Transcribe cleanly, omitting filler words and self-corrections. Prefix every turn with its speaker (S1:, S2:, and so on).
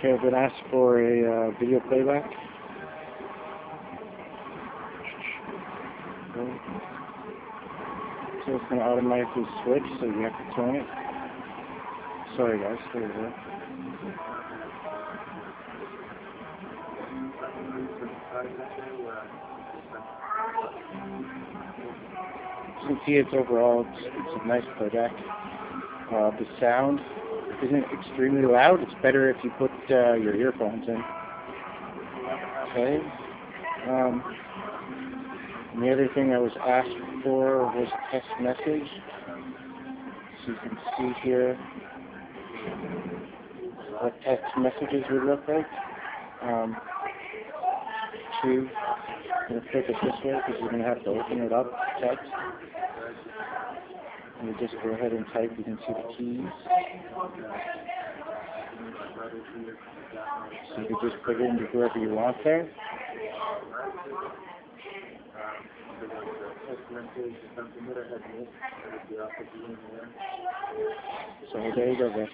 S1: Okay, I've been asked for a video playback. Okay. So it's going to automatically switch, so you have to turn it. Sorry guys, stay there. You can see it's overall, it's a nice playback. The sound isn't extremely loud. It's better if you put your earphones in. Okay. And the other thing I was asked for was a text message. So you can see here what text messages would look like. I'm going to flip it this way because you're going to have to open it up, text. And you just go ahead and type. You can see the keys. So you can just put it into whoever you want there. So there you go, guys.